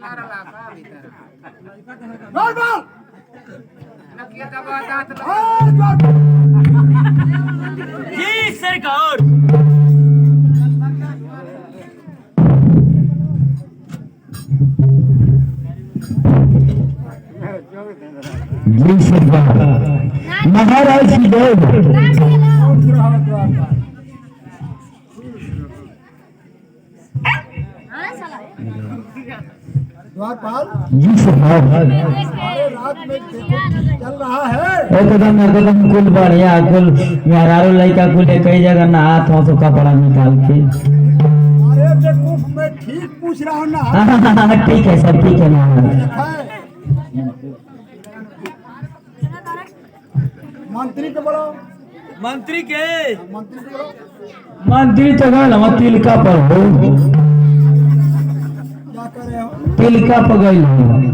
जी सरकार। जी सरकार। महाराज की जय। द्वारपाल जी सरकार। सारे रात में देखो चल रहा है। एकदम कुल बढ़िया कुल मेहरारू लड़का कुल कई जगह नहात हो तो कपड़ा निकाल के। अरे बेवकूफ मैं ठीक पूछ रहा हूँ ना। ठीक है सर ठीक है महाराज। है। मंत्री के बोलो। मंत्री के मंत्री के बोलो। मंत्री तो गल तिलका पर हो। क्या कर रहे हो? तिलका पर गई हो।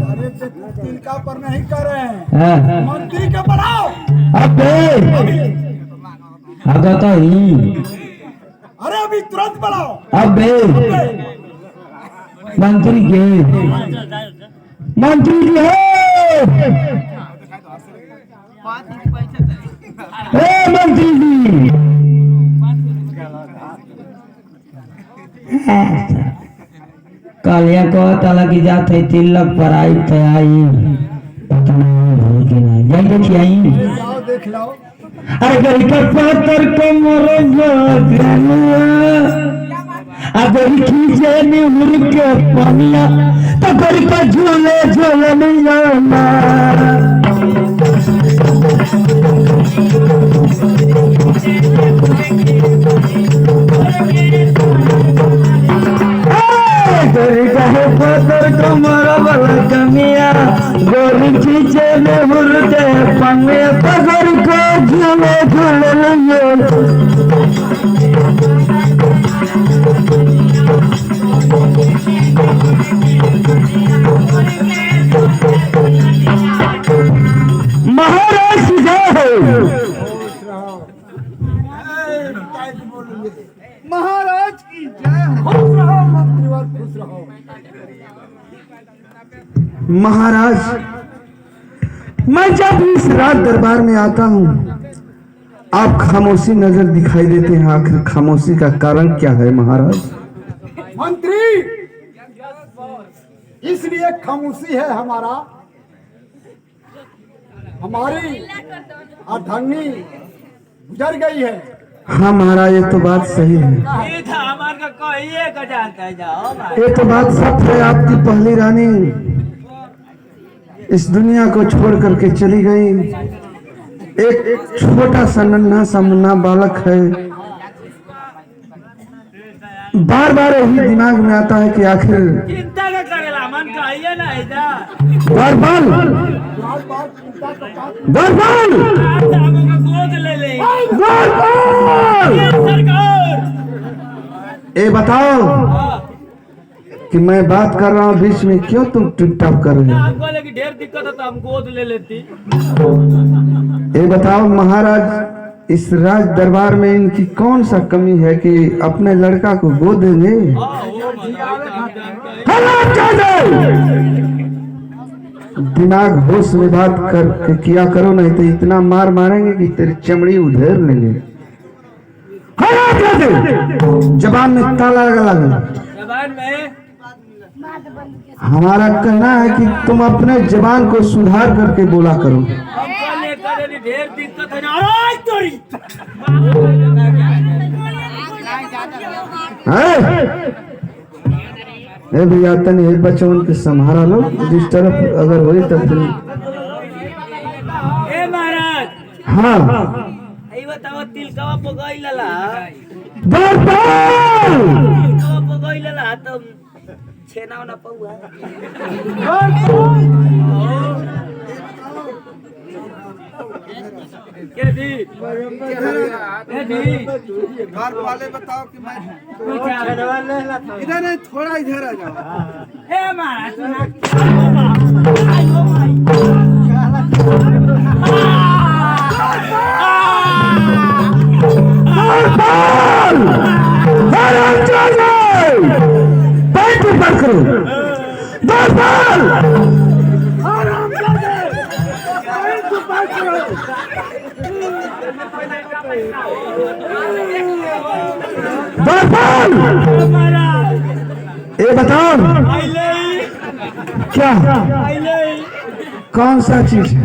अरे बेवकूफ तिलका पर नहीं कर रहे हैं। मंत्री के बुलाओ। अबे अगर तो ही। अरे अभी तुरंत बुलाओ। अबे मंत्री के मंत्री जी है। मंत्री जी कालिया को ताला की जात है तिलक पर आई तो आई पता नहीं कि नहीं जाई देखी आई। जाओ देख लो। अरे गरी का पातर को मोरे अगर खींचे ने मुर्ग के पानिया तो गरी का झूले झूले नहीं जाना। गरी का पातर को मोरा वाला कमिया गोरी खींचे ने मुर्ग के पानिया तो गरी का झूले झूले नहीं जाना। महाराज जय हो। महाराज की जय हो। खुश रहो मंत्रीवर खुश रहो। महाराज मैं जब इस रात दरबार में आता हूँ आप खामोशी नजर दिखाई देते हैं। आखिर खामोशी का कारण क्या है महाराज? मंत्री इसलिए खामोशी है हमारी अर्धांगिनी गुजर गई है। हाँ महाराज ये तो बात सही है। ये था हमार का कहिए का जानता जाओ भाई। ये तो बात सच है। आपकी पहली रानी इस दुनिया को छोड़ करके चली गई। एक छोटा सा नन्हा सा मुन्ना बालक है। बार बार यही दिमाग में आता है कि आखिर चिंता न करेला मन कहिए ना इधर दरबार दरबार हमको गोद ले ले दरबार सरकार। ए बताओ कि मैं बात कर रहा हूँ बीच में क्यों तुम टिप-टाप कर रहे हो? हमको लगी ढेर दिक्कत है तो हम गोद ले लेती। ये बताओ महाराज इस राज दरबार में इनकी कौन सा कमी है कि अपने लड़का को गोद देंगे? दिमाग होश में बात कर किया करो नहीं तो इतना मार मारेंगे कि तेरी चमड़ी उधेर लेंगे। जबान में ताला लगा। जबान में हमारा कहना है कि तुम अपने जबान को सुधार करके बोला करो। हमको लेकर ढेर दिक्कत है ना। अरे तोरी ए भैया तनी हे बच्चों के संभाला लो। डिस्टर्ब अगर हुई तो फिर ए महाराज हाँ ई बताओ तिलकवा पगइलला दरबार तिलकवा पगइलला तो छेना ना पौआ के दी ए दी घर वाले बताओ कि मैं पूछा इधर नहीं थोड़ा इधर आ जाओ। ए महाराज सुना आयो भाई दरबार दरबार ये बताओ क्या कौन सा चीज है?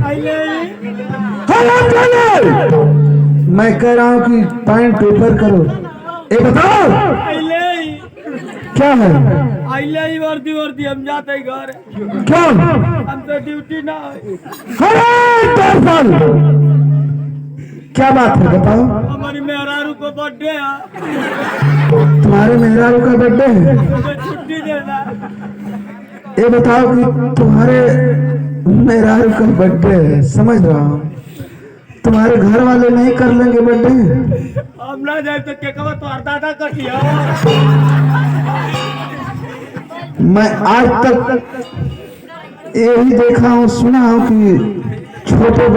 मैं कह रहा हूँ कि पॉइंट पेपर करो। ये बताओ क्या है? वर्दी वर्दी हम जाते घर क्यों? हमसे ड्यूटी ना क्या बात है बताओ? हमारी मेहरारू को बर्थडे है, तुम्हारे मेहरारू का बर्थडे है? छुट्टी देना। ये बताओ कि तुम्हारे मेहरारू का बर्थडे है, समझ रहा हूँ। तुम्हारे घर वाले नहीं कर लेंगे बर्थडे? हम ना जाए तो क्या कहो तो दादा कटिया। मैं आज तक यही देखा हूँ, सुना हूँ कि छोटे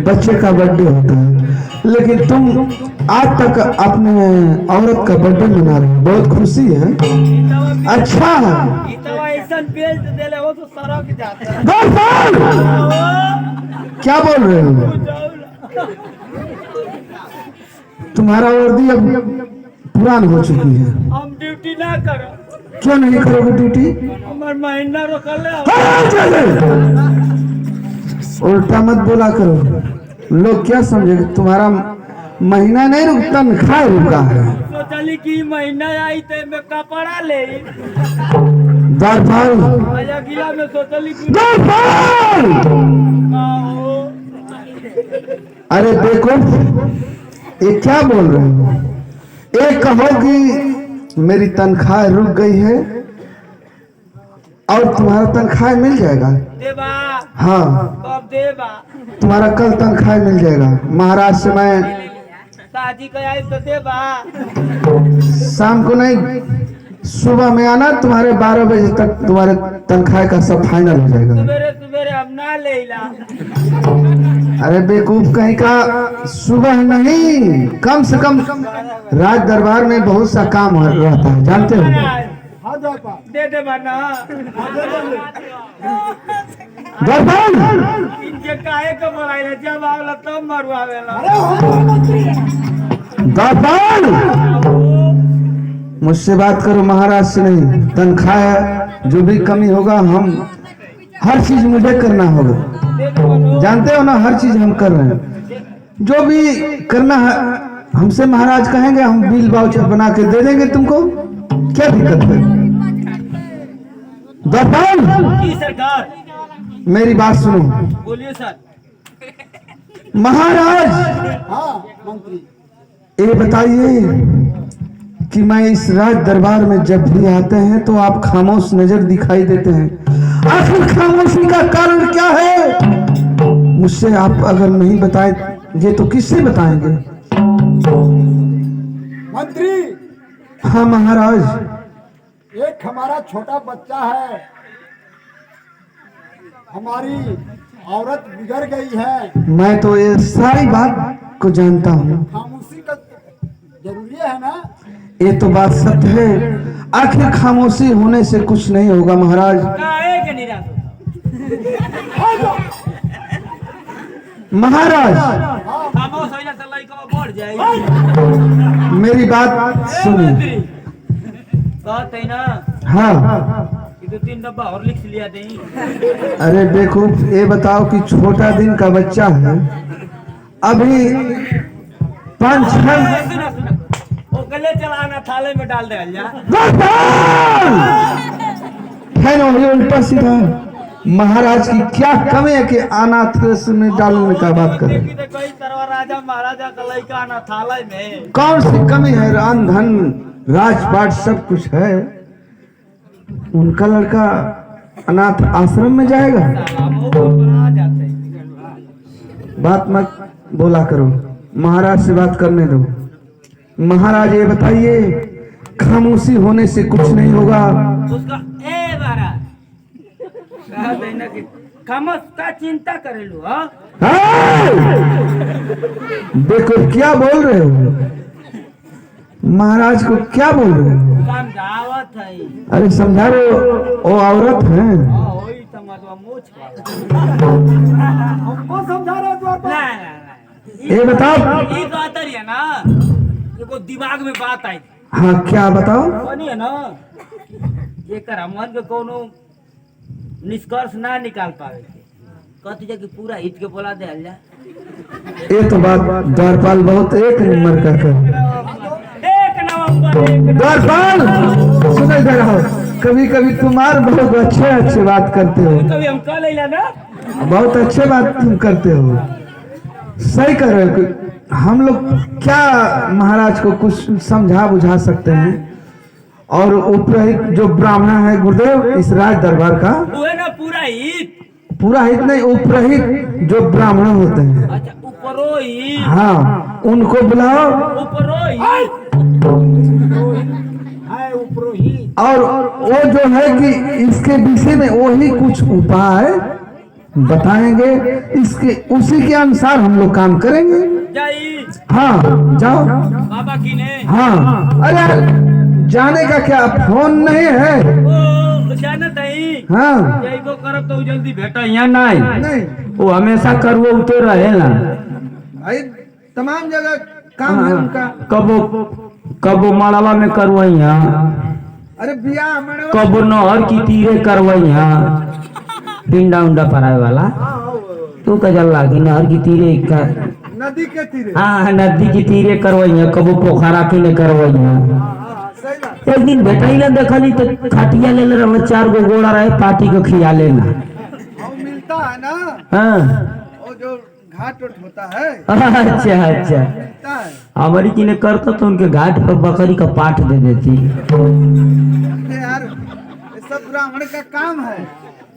बच्चे का बर्थडे होता है, लेकिन तुम आज तक अपने औरत का बर्थडे मना रहे हो, बहुत खुशी है। अच्छा ऐसा बेच देले हो तो सड़क जाता है। क्या बोल रहे हो? तुम्हारा वर्दी अब पुरान हो चुकी है। हम ड्यूटी ना करो। क्यों नहीं करोगे ड्यूटी? हमार महीना रोकले। उल्टा मत बोला करो, लोग क्या समझेंगे? तुम्हारा महीना नहीं रुक, तनख्वाह रुका है। सोचली कि महीना आई तो मैं कपड़ा ले दरबार अगला में सोचली कि अरे देखो ये क्या बोल रहे हो? एक कहो कि मेरी तनख्वाह रुक गई है और तुम्हारा तनख्वाह मिल जाएगा। देवा हाँ कब देवा? तुम्हारा कल तनख्वाह मिल जाएगा। महाराज से मैं शादी का आई तो देवा। शाम को नहीं, सुबह में आना, तुम्हारे 12 बजे तक तुम्हारे तनख्वाह का सब फाइनल हो जाएगा। सवेरे सवेरे हम ना लेला। अरे बेवकूफ कहीं का, सुबह नहीं, कम से कम राज दरबार में बहुत सा काम रहता है, जानते हो? दे दे बना इनके काहे का बोलाइला, जब आवला तब मरवावेला। मुझसे बात करो, महाराज से नहीं। तनख्वाह जो भी कमी होगा, हम हर चीज मुझे करना होगा, जानते हो ना, हर चीज हम कर रहे हैं। जो भी करना है हमसे महाराज कहेंगे, हम बिल वाउचर बना के दे देंगे तुमको। क्या दिक्कत है? की सरकार मेरी बात सुनो। बोलिए सर। महाराज हाँ मंत्री, ये बताइए कि मैं इस राज दरबार में जब भी आते हैं तो आप खामोश नजर दिखाई देते हैं। आखिर खामोशी का कारण क्या है? मुझसे आप अगर नहीं बताएंगे तो किससे बताएंगे? मंत्री हाँ महाराज। एक हमारा छोटा बच्चा है, हमारी औरत बिगड़ गई है। मैं तो ये सारी बात को जानता हूँ। खामोशी का जरूरी है ना? ये तो बात सत्य है। आखिर खामोशी होने से कुछ नहीं होगा महाराज। काहे के निराश? महाराज खामोश होइला से लइका बढ़ जाई। मेरी बात सुनिए। बात है ना, हाँ ये 2-3 डब्बा हॉर्लिक्स लिया दें। अरे देखो, ये बताओ कि छोटा दिन का बच्चा है, अभी 5-6 सुना सुना, वो गले चलाना थाले में डाल दे जा। है ना, ये उल्टा सीधा। महाराज की क्या कमी है कि अनाथ में डालने का बात करें? देखी तो कोई सरवा राजा महाराजा का लड़का ना थाले में। कौन सी कमी है? रान धन राजपाट सब कुछ है। उनका लड़का अनाथ आश्रम में जाएगा? आ जाते। बात मत बोला करो, महाराज से बात करने दो। महाराज ये बताइए, खामोशी होने से कुछ नहीं होगा। उसका ए बारा कहा देना कि खामोश का चिंता करेलू। हाँ देखो क्या बोल रहे हो, महाराज को क्या बोल रहे हो? समझावा समझावत है। अरे समझा रहे हो, वो औरत है। हाँ वही समझवा मोच हमको समझा रहा तू ना ये बताओ। ये बात है ना, ये को दिमाग में बात आई हाँ क्या बताओ। बनी है ना, ये कर मन के कोनो निष्कर्ष ना निकाल पावे कहती है कि पूरा हित के बोला दे जा। ये तो बात द्वारपाल बहुत एक नंबर का कर। एक नवंबर द्वारपाल सुने जरा हो, कभी कभी तुम्हार बहुत अच्छे बात करते हो, कभी हम कह लेला ना, बहुत अच्छे बात तुम करते हो, सही कर रहे हो। हम लोग क्या महाराज को कुछ समझा बुझा सकते हैं। और उपरहित जो ब्राह्मण है गुरुदेव इस राज दरबार का, वो है ना पूरा हित। पूरा हित नहीं, उपरहित जो ब्राह्मण होते हैं, अच्छा ऊपरो हित, हाँ उनको बुलाओ। ऊपरो हित है ऊपरो ही। और वो जो है कि इसके विषय में वही कुछ उपाय बताएंगे, इसके उसी के अनुसार हम लोग काम करेंगे। जाई हाँ जाओ। बाबा की ने हाँ अरे जाने का क्या फोन नहीं है। ओ जानत है। हाँ जइबो करब तो जल्दी भेटा यहाँ नहीं, नहीं वो हमेशा करवो उते रहेला। भाई तमाम जगह काम है उनका। कबो मड़वा में करवैया, अरे बियाह मड़वा कबो नहर की तीरे करवैया, पिंडा उंडा परावे वाला तू कजल लागी नहर की तीरे का। नदी के तीरे। हाँ नदी की तीरे करवैया, कबो पोखरा की ने करवैया। सही बात। एक दिन भेटैला देखली तो खटिया ले रहा, 4 गो गोड़ा रहे पार्टी को खिया लेना। वो मिलता है ना, हाँ वो जो घाट उठ होता है अच्छा अच्छा, मिलता है। हमारी की ने करता तो उनके घाट पर बकरी का पाठ दे देती। अरे यार ये सब ब्राह्मण का काम है।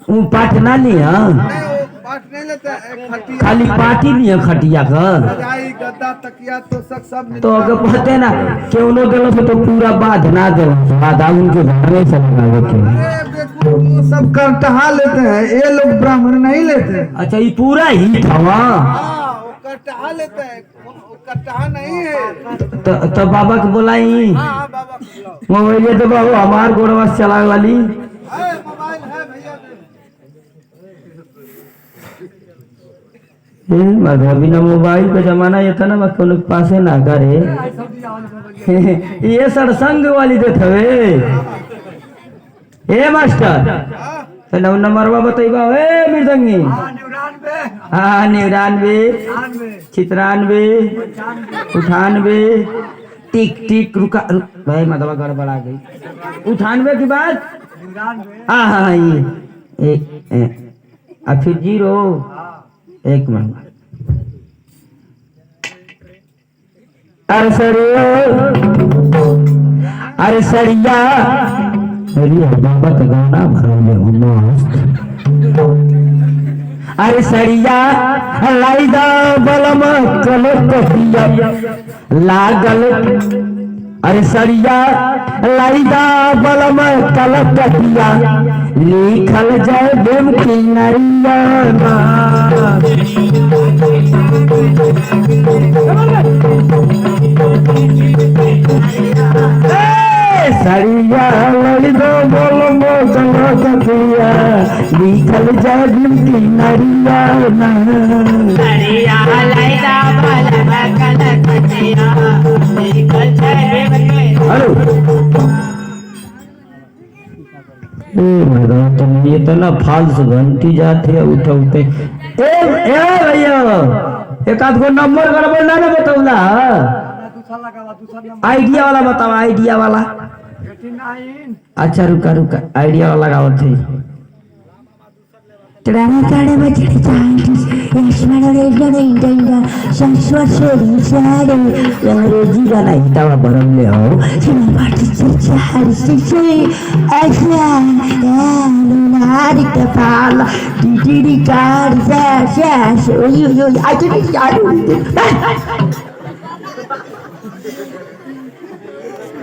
वो पाठ ना लिया, नहीं वो पाठ नहीं लेते, खटिया खाली पार्टी लिया खटिया का। रजाई गद्दा तकिया तो सब मिलता तो अगर पते ना क्यों नो दिलो तो पूरा बाध ना दे, बाधा उनके घर में से लगा के। अरे बेवकूफ, वो सब कटहा लेते हैं, ये लोग ब्राह्मण नहीं लेते। अच्छा ये पूरा ही था वहाँ। हाँ वो कटहा लेते हैं, वो कटहा नहीं है। तो बाबा के बोलाई हाँ बाबा को बुलाओ। मोबाइल दे बाबू हमार गोड़वा से चलावे वाली। मोबाइल है भैया मतलब बिना मोबाइल का जमाना ये था ना, मैं कोनो पासे ना करे। ये सत्संग वाली देत हवे। ए मास्टर तो नंबरवा बताइबा। ए मृदंगी 99 96 98 टिक टिक रुका भाई मतलब गड़बड़ा गई। 98 की बात। हाँ हाँ ये एक फिर 0 1 मिनट। अरे सरिया अरे बाबा का गाना भरोले मस्त। अरे सरिया लाइदा बलम कलकतिया लागल। अरे सरिया लाइदा बलम कलकतिया लिखल जाए बेम की नरिया। सरिया लाइदा बलम कलकतिया लिखल जाए बेम की नरिया। सरिया लाइदा बलम कलकतिया लिखल जाए बेम की। हेलो तुम ये तो ना फाल्स घंटी जाते है उठौते। ए भैया एक आध गो नंबर गड़बड़ ना बताऊला। आइडिया वाला बताओ, आइडिया वाला। अच्छा रुका रुका आइडिया वाला गावत है। अंग्रेजी गाना हितावा बरमले हो।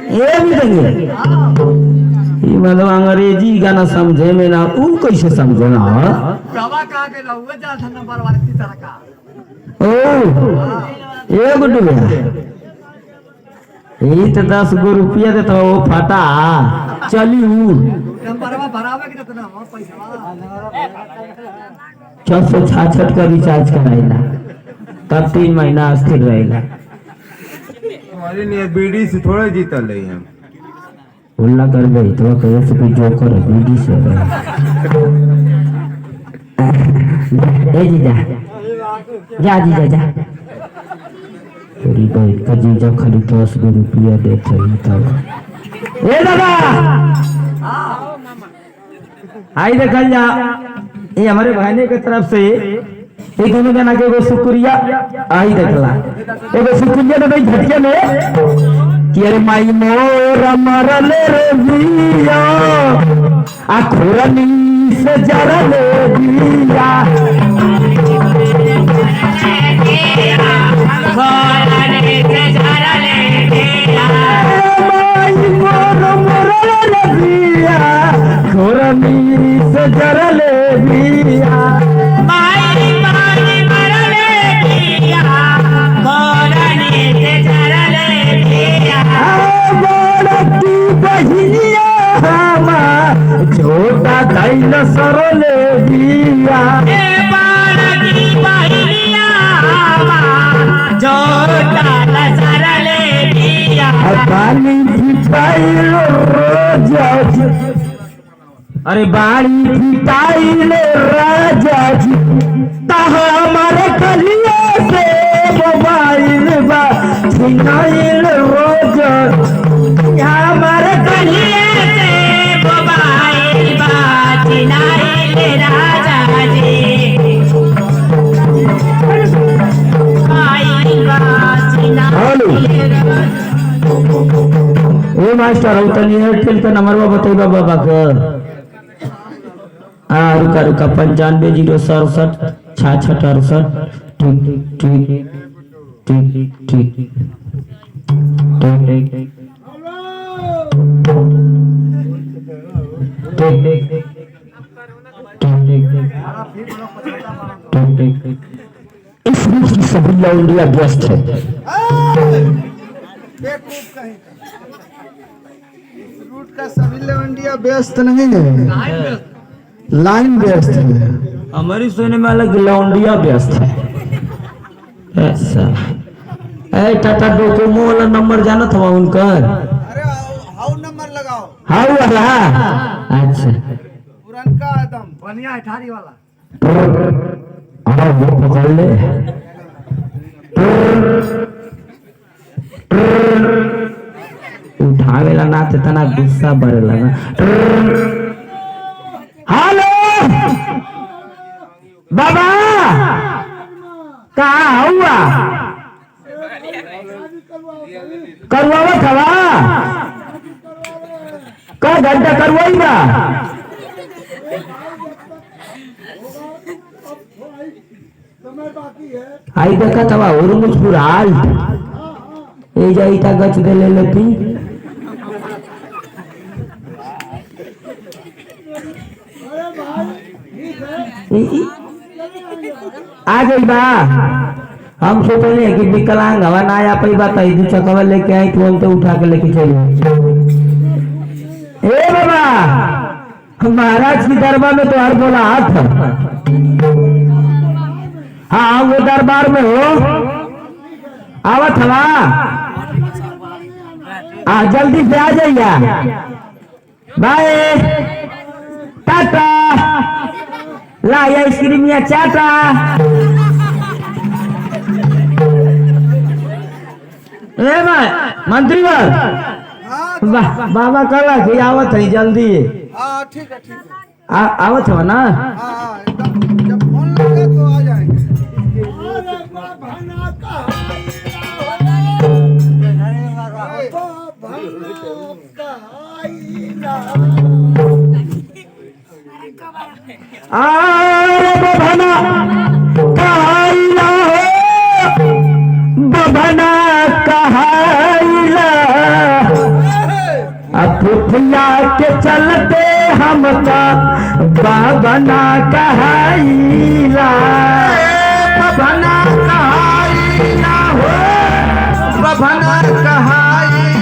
ये भी देंगे ये मतलब अंग्रेजी गाना समझे में ना, ऊ कैसे समझे ना। ओ ये गुड्डू भैया यही तो 10 गो रुपया देता वो फटा चली हूँ 666 का रिचार्ज कराइला तब 3 महीना स्थिर रहेला। हमारे लिए बीडी से थोड़ा जीता ले हम उल्ला कर गई तो कैसे भी जो कर बीडी से ए जीजा जा जीजा जा तेरी बहन का जीजा खाली 10 गो रुपया देते ही तब ए दादा आई देखल जा ये हमारे बहने की तरफ से ये दोनों जना के एगो शुक्रिया आई देखला एगो शुक्रिया तो नहीं झटके में कि अरे माई मोर मरले रे बिया आखुरनी से जरले बिया माई मोर मरले रे बिया आखुरनी से जरले बिया छोटा दैल सरले बिया बाली फिटाइल राजा जी अरे बाली फिटाइल राजा जी तहा हमारे कलिया से मोबाइल बा छिनाइल रोजा हमारे कलिया ए मास्टर हो तनी एयरटेल का नंबर बताइबा बाबा का रुका रुका 95 067 66 68 ठीक ठीक ठीक ठीक इस रूट की सभी लौंडिया व्यस्त है रूट का सभी लवंडिया व्यस्त नहीं है लाइन व्यस्त है हमारी सुनने में अलग लौंडिया व्यस्त है ऐसा ए टाटा डोकोमो वाला नंबर जाना था उनका अरे हाउ नंबर लगाओ हाउ वाला अच्छा पुरनका एकदम बढ़िया है ठारी वाला वो पकड़ ले उठावेला ना ते तना गुस्सा बढ़ेला ना हेलो बाबा कहाँ हुआ करवावा खवा का घंटा करवाई बा समय बाकी है आई देखा तवा और मुझपुर हाल ए जाई ता गच दे ले लेती अरे भाई ठीक है आ गई बा हम सोचले कि विकलांग हवा ना आ पाई बा तई दू चकवा लेके आई तुरंत उठा के लेके चली ए बाबा महाराज की दरबार में तो हर बोला हाथ हाँ वो दरबार में हो आवत हवा जल्दी से आ जाइए बाय टाटा ला आइसक्रीम या चाटा ए भाई मंत्री बाबा कला कि आवत है जल्दी हाँ ठीक है आवत हो ना हाँ एकदम जब फोन लगे तो आ जाएंगे अरे बाबा का बभना कहाइला हो बभना कहाइला पुफिया के चलते हमका बभना कहाइला बभना कहाइला हो बभना कहाइला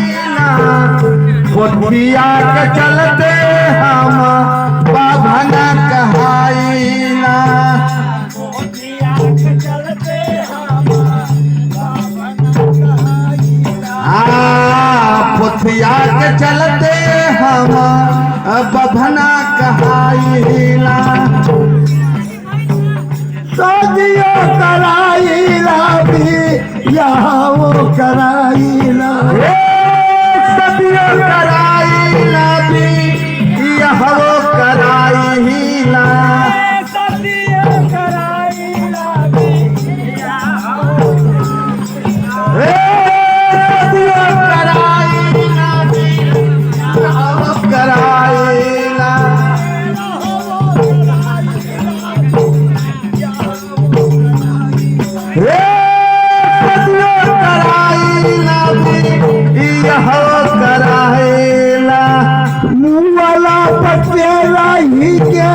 पोथिया के चलते हम बाभना कहाइला पोथिया के चलते हम बभना कहाइला शादियो कराइला भी यहाँ वो कराइला सदियों कराइला भी यह वो कराइला सदियों कराइला भी यह वो कराइला सदियों कराइला भी यह वो कराइला मुँहवाला पतेला ही के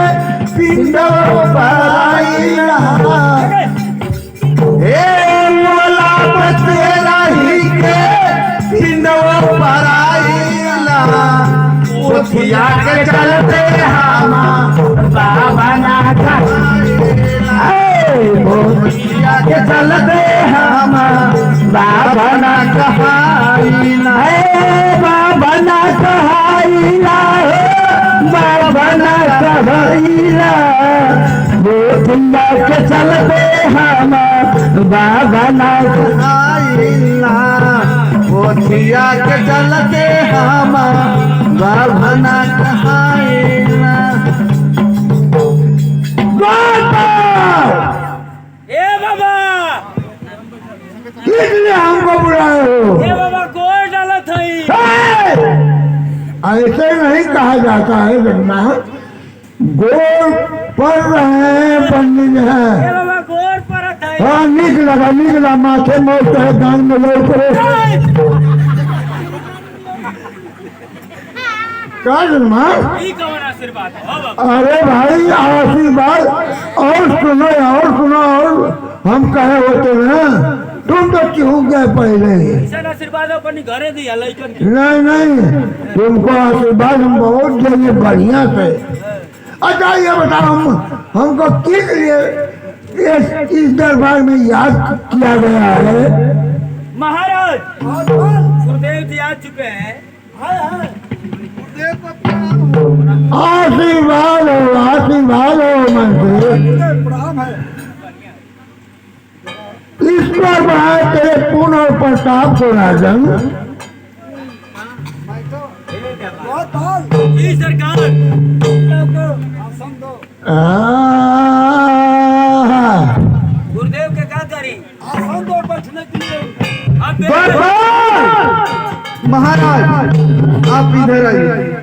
पिंडो भराइला वाला बतेला ही के पिंडवा पराइला पोथिया के चलते हम बाभना कहाइला पोथिया के चलते हम बाभना कहाइला बाबना कहाइला बाबना कहाइला बोधिया के चलते हम बाबना कहाइला पोथिया के चलते हम बाभना कहाइला ए बाबा किसने हमको बुलाए हो ए बाबा गोड़ डाला थई ऐसे नहीं कहा जाता है गन्ना गोल पड़ रहे हैं पंडित ए है बाबा गोड़ पर थई हाँ निकला माथे मोड़ है दान में लोग करो क्या जन्मा ई कौन आशीर्वाद है हो बाबा अरे भाई आशीर्वाद और सुनो और हम कहे होते ना तुम तो चूक गए पहले ही ऐसा आशीर्वाद अपनी घरे दिया लइकन की नहीं तुमको आशीर्वाद हम बहुत देंगे बढ़िया से। अच्छा ये बताओ हमको किस लिए इस दरबार में याद किया गया है? महाराज गुरुदेव जी आ चुके हैं आशीर्वाद हो मंत्री इस पर बढ़ाए तेरे पुण्य और प्रताप को राजन। जी सरकार गुरुदेव के क्या करी अब महाराज आप इधर आइए